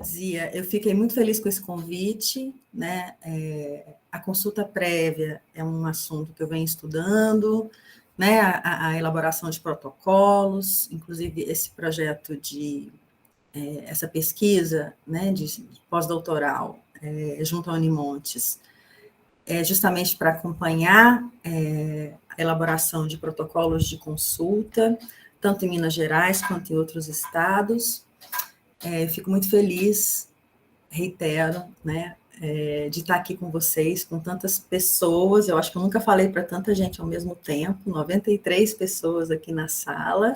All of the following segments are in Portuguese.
dizia, eu fiquei muito feliz com esse convite, né? A consulta prévia é um assunto que eu venho estudando, né? A elaboração de protocolos, inclusive esse projeto essa pesquisa, né, de pós-doutoral, junto à Unimontes, justamente para acompanhar a elaboração de protocolos de consulta, tanto em Minas Gerais quanto em outros estados. Fico muito feliz, reitero, né, de estar aqui com vocês, com tantas pessoas. Eu acho que eu nunca falei para tanta gente ao mesmo tempo, 93 pessoas aqui na sala.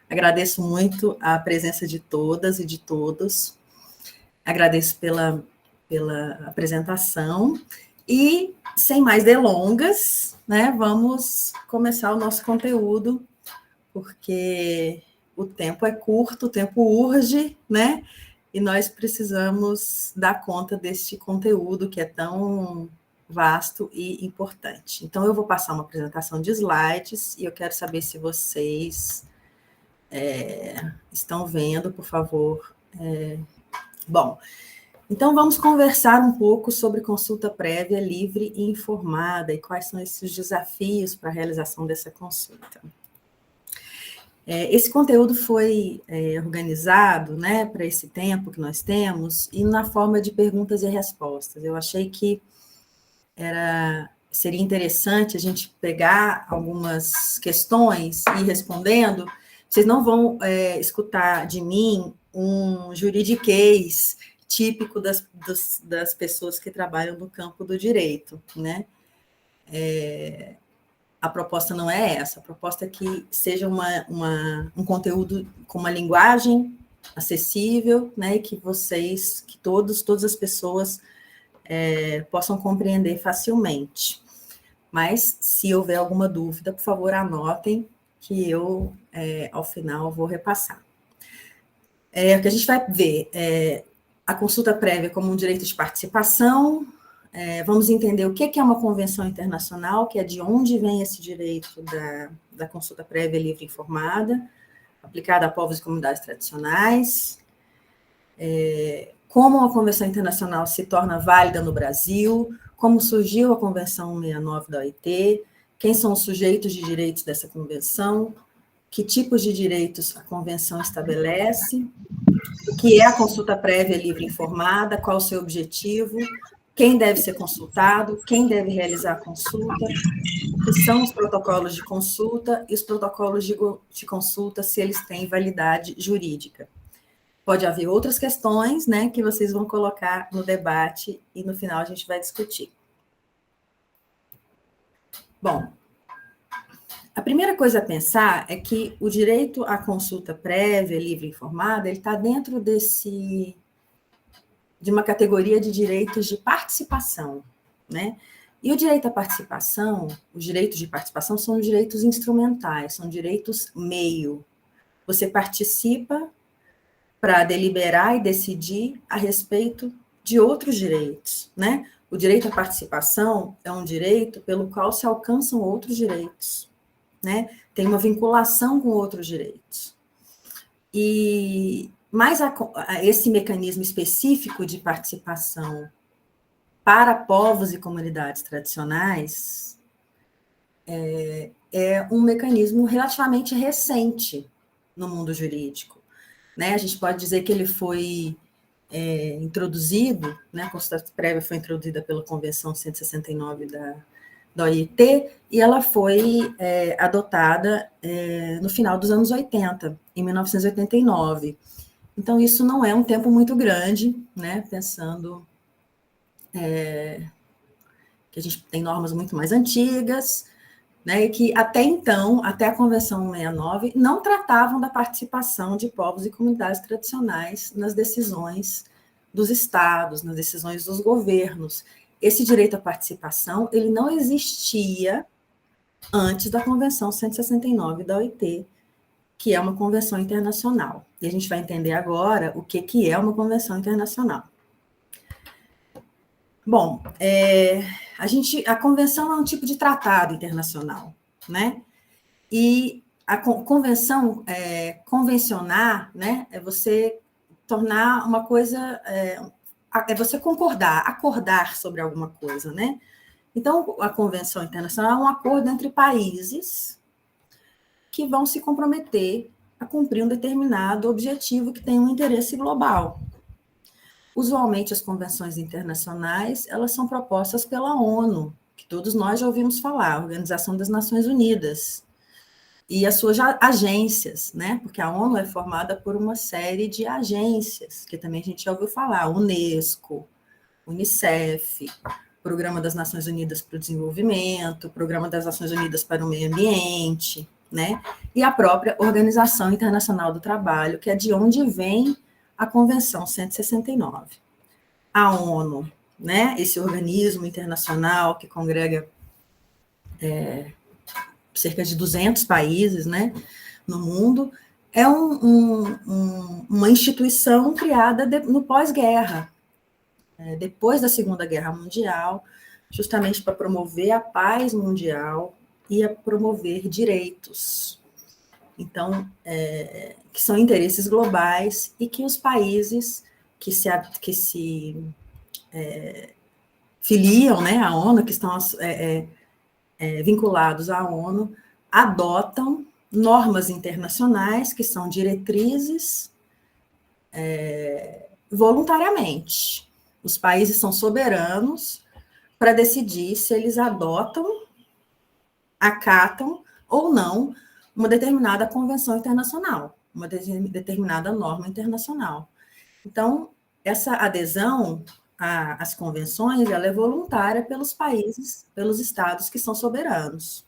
Agradeço muito a presença de todas e de todos. Agradeço pela apresentação. E, sem mais delongas, né, vamos começar o nosso conteúdo, porque o tempo é curto, o tempo urge, né? E nós precisamos dar conta deste conteúdo que é tão vasto e importante. Então, eu vou passar uma apresentação de slides e eu quero saber se vocês estão vendo, por favor. Bom, então vamos conversar um pouco sobre consulta prévia livre e informada e quais são esses desafios para a realização dessa consulta. Esse conteúdo foi organizado, né, para esse tempo que nós temos e na forma de perguntas e respostas. Eu achei que seria interessante a gente pegar algumas questões e ir respondendo. Vocês não vão escutar de mim um juridiquês típico das pessoas que trabalham no campo do direito, né? A proposta não é essa, a proposta é que seja um conteúdo com uma linguagem acessível, né, e que todas as pessoas possam compreender facilmente. Mas, se houver alguma dúvida, por favor, anotem, que eu, ao final, vou repassar. O que a gente vai ver a consulta prévia como um direito de participação. Vamos entender o que é uma convenção internacional, que é de onde vem esse direito da consulta prévia livre e informada, aplicada a povos e comunidades tradicionais, como uma convenção internacional se torna válida no Brasil, como surgiu a Convenção 169 da OIT, quem são os sujeitos de direitos dessa convenção, que tipos de direitos a convenção estabelece, o que é a consulta prévia livre e informada, qual o seu objetivo, quem deve ser consultado, quem deve realizar a consulta, o que são os protocolos de consulta e os protocolos de consulta, se eles têm validade jurídica. Pode haver outras questões, né, que vocês vão colocar no debate e no final a gente vai discutir. Bom, a primeira coisa a pensar é que o direito à consulta prévia, livre e informada, ele está dentro de uma categoria de direitos de participação, né? E o direito à participação, os direitos de participação são direitos instrumentais, são direitos meio. Você participa para deliberar e decidir a respeito de outros direitos, né? O direito à participação é um direito pelo qual se alcançam outros direitos, né? Tem uma vinculação com outros direitos. Mas esse mecanismo específico de participação para povos e comunidades tradicionais é um mecanismo relativamente recente no mundo jurídico, né? A gente pode dizer que ele foi introduzido, né? A consulta prévia foi introduzida pela Convenção 169 da OIT, e ela foi adotada no final dos anos 80, em 1989. Então, isso não é um tempo muito grande, né? Pensando que a gente tem normas muito mais antigas, né? E que até então, até a Convenção 169, não tratavam da participação de povos e comunidades tradicionais nas decisões dos estados, nas decisões dos governos. Esse direito à participação, ele não existia antes da Convenção 169 da OIT, que é uma convenção internacional. E a gente vai entender agora o que é uma convenção internacional. Bom, a convenção é um tipo de tratado internacional, né? E a convenção, convencionar, né, é você tornar uma coisa, é você acordar sobre alguma coisa, né? Então, a Convenção Internacional é um acordo entre países que vão se comprometer a cumprir um determinado objetivo que tem um interesse global. Usualmente, as convenções internacionais, elas são propostas pela ONU, que todos nós já ouvimos falar, a Organização das Nações Unidas, e as suas agências, né? Porque a ONU é formada por uma série de agências, que também a gente já ouviu falar, Unesco, Unicef, Programa das Nações Unidas para o Desenvolvimento, Programa das Nações Unidas para o Meio Ambiente, né? E a própria Organização Internacional do Trabalho, que é de onde vem a Convenção 169. A ONU, né? Esse organismo internacional que congrega cerca de 200 países, né, no mundo, é uma instituição criada no pós-guerra, depois da Segunda Guerra Mundial, justamente para promover a paz mundial e a promover direitos. Então, que são interesses globais e que os países que se filiam, né, à ONU, que estão vinculados à ONU, adotam normas internacionais, que são diretrizes, voluntariamente. Os países são soberanos para decidir se eles adotam, acatam ou não uma determinada convenção internacional, uma determinada norma internacional. Então, essa adesão às convenções, ela é voluntária pelos países, pelos estados que são soberanos.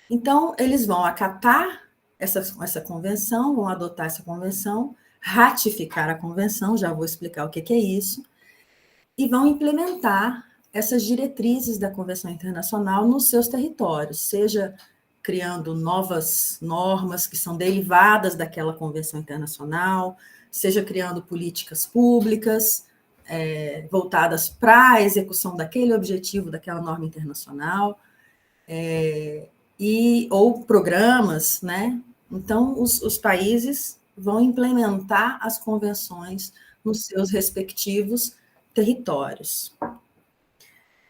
Então, eles vão acatar essa convenção, vão adotar essa convenção, ratificar a convenção, já vou explicar o que é isso, e vão implementar essas diretrizes da Convenção Internacional nos seus territórios, seja criando novas normas que são derivadas daquela Convenção Internacional, seja criando políticas públicas voltadas para a execução daquele objetivo, daquela norma internacional, ou programas, né? Então, os países vão implementar as convenções nos seus respectivos territórios.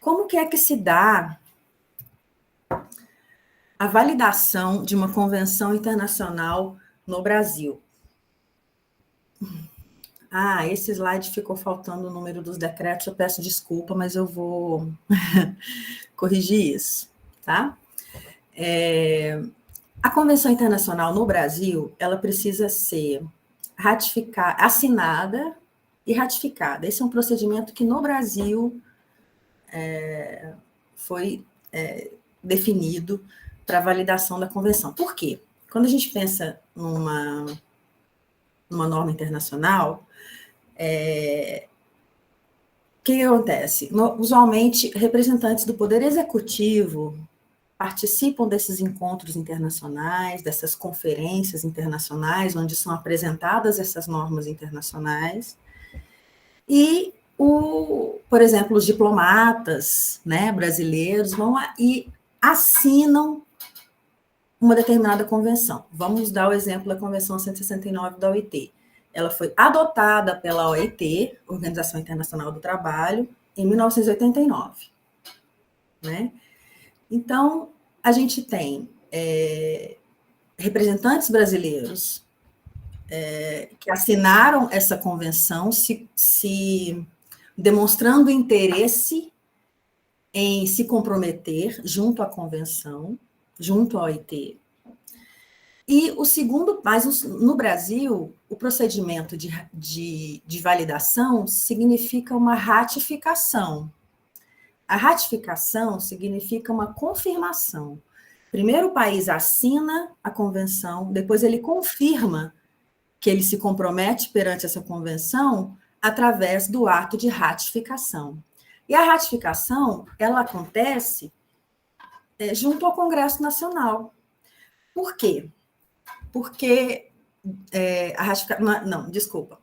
Como que é que se dá a validação de uma convenção internacional no Brasil? Esse slide ficou faltando o número dos decretos, eu peço desculpa, mas eu vou corrigir isso, tá? A Convenção Internacional no Brasil, ela precisa ser assinada e ratificada. Esse é um procedimento que no Brasil foi definido para validação da convenção. Por quê? Quando a gente pensa numa norma internacional, o que acontece? Usualmente, representantes do Poder Executivo participam desses encontros internacionais, dessas conferências internacionais, onde são apresentadas essas normas internacionais, e, por exemplo, os diplomatas, né, brasileiros vão e assinam uma determinada convenção. Vamos dar o exemplo da Convenção 169 da OIT. Ela foi adotada pela OIT, Organização Internacional do Trabalho, em 1989, né? Então, a gente tem representantes brasileiros que assinaram essa convenção, se demonstrando interesse em se comprometer junto à convenção, junto à OIT. E o segundo, mas no Brasil, o procedimento de validação significa uma ratificação. A ratificação significa uma confirmação. Primeiro o país assina a convenção, depois ele confirma que ele se compromete perante essa convenção através do ato de ratificação. E a ratificação, ela acontece junto ao Congresso Nacional. Por quê? Porque a ratificação... Não, desculpa.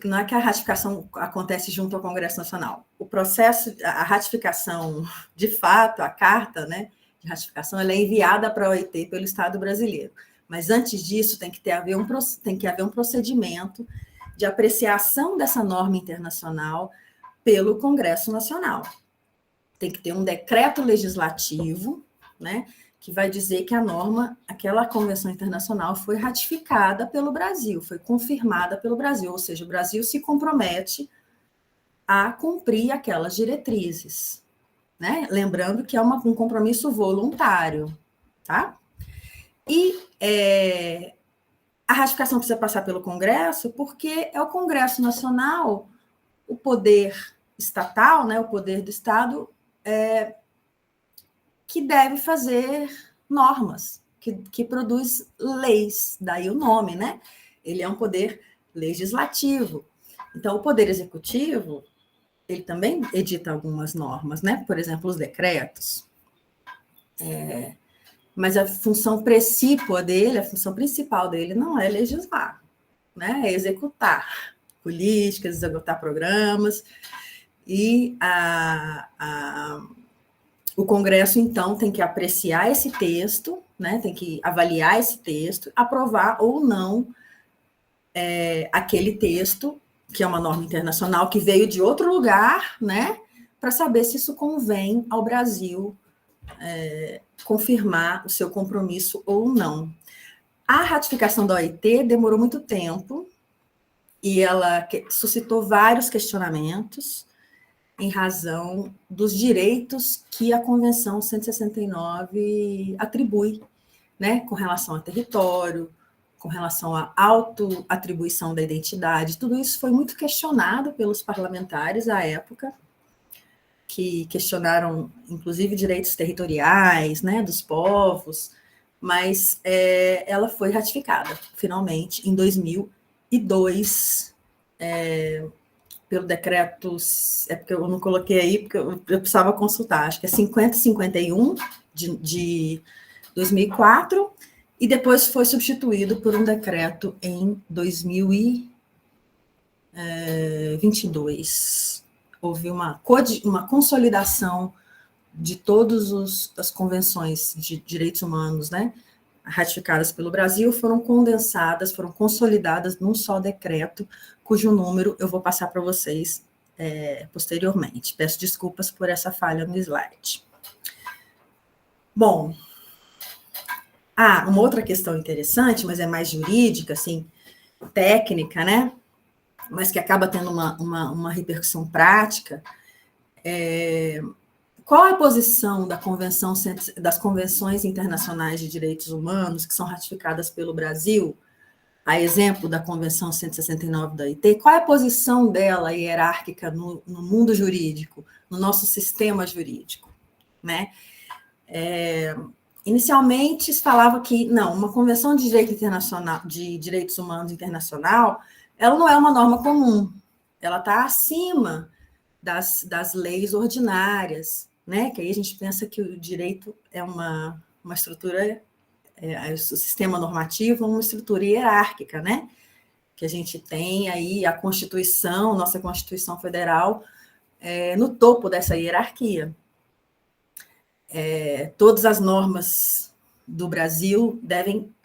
Não é que a ratificação acontece junto ao Congresso Nacional. O processo, a ratificação, de fato, a carta, né, de ratificação, ela é enviada para a OIT pelo Estado brasileiro. Mas antes disso tem que haver um procedimento de apreciação dessa norma internacional pelo Congresso Nacional. Tem que ter um decreto legislativo, né, que vai dizer que a norma, aquela convenção internacional foi ratificada pelo Brasil, foi confirmada pelo Brasil, ou seja, o Brasil se compromete a cumprir aquelas diretrizes, né? Lembrando que é um compromisso voluntário, tá? E a ratificação precisa passar pelo Congresso, porque é o Congresso Nacional, o poder estatal, né, o poder do Estado, que deve fazer normas, que produz leis, daí o nome, né? Ele é um poder legislativo. Então, o poder executivo, ele também edita algumas normas, né? Por exemplo, os decretos. Mas a função precípua dele, a função principal dele não é legislar, né? É executar políticas, executar programas. E o Congresso, então, tem que apreciar esse texto, né? Tem que avaliar esse texto, aprovar ou não aquele texto, que é uma norma internacional que veio de outro lugar, né? Para saber se isso convém ao Brasil confirmar o seu compromisso ou não. A ratificação da OIT demorou muito tempo e ela suscitou vários questionamentos em razão dos direitos que a Convenção 169 atribui, né, com relação a território, com relação à autoatribuição da identidade. Tudo isso foi muito questionado pelos parlamentares à época, que questionaram, inclusive, direitos territoriais, né, dos povos, mas ela foi ratificada, finalmente, em 2002, pelo decreto, porque eu não coloquei aí, porque eu precisava consultar, acho que é 5051 de 2004, e depois foi substituído por um decreto em 2022. Houve uma consolidação de todas as convenções de direitos humanos, né, ratificadas pelo Brasil, foram condensadas, foram consolidadas num só decreto, cujo número eu vou passar para vocês posteriormente. Peço desculpas por essa falha no slide. Bom, uma outra questão interessante, mas é mais jurídica, assim, técnica, né, mas que acaba tendo uma repercussão prática, qual é a posição das convenções internacionais de direitos humanos que são ratificadas pelo Brasil, a exemplo da Convenção 169 da OIT, qual é a posição dela hierárquica no mundo jurídico, no nosso sistema jurídico, né? Inicialmente se falava que, não, uma Convenção de Direito Internacional, de Direitos Humanos Internacional, ela não é uma norma comum, ela está acima das leis ordinárias, né? Que aí a gente pensa que o direito é uma estrutura, o sistema normativo é uma estrutura hierárquica, né? Que a gente tem aí a Constituição, nossa Constituição Federal, no topo dessa hierarquia. Todas as normas do Brasil devem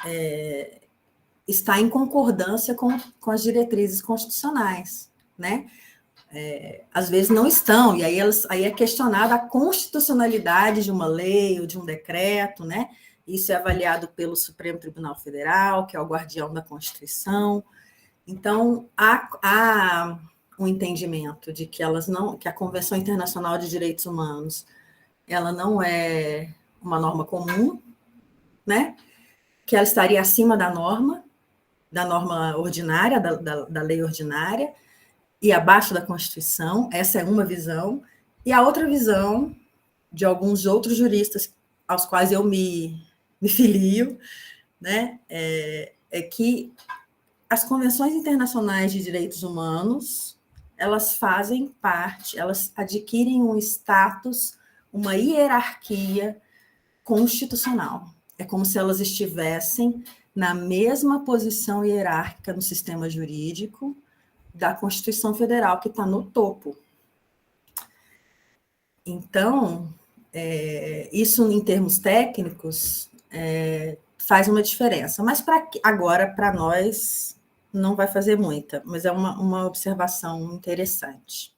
estar em concordância com as diretrizes constitucionais, né? Às vezes não estão, e aí é questionada a constitucionalidade de uma lei ou de um decreto, né? Isso é avaliado pelo Supremo Tribunal Federal, que é o guardião da Constituição. Então, há um entendimento de que que a Convenção Internacional de Direitos Humanos, ela não é uma norma comum, né? Que ela estaria acima da norma ordinária, da lei ordinária, e abaixo da Constituição. Essa é uma visão. E a outra visão, de alguns outros juristas aos quais eu me filio, né, é que as convenções internacionais de direitos humanos, elas fazem parte, elas adquirem um status, uma hierarquia constitucional. É como se elas estivessem na mesma posição hierárquica no sistema jurídico da Constituição Federal, que está no topo. Então, isso em termos técnicos faz uma diferença. Mas agora, para nós, não vai fazer muita, mas é uma observação interessante.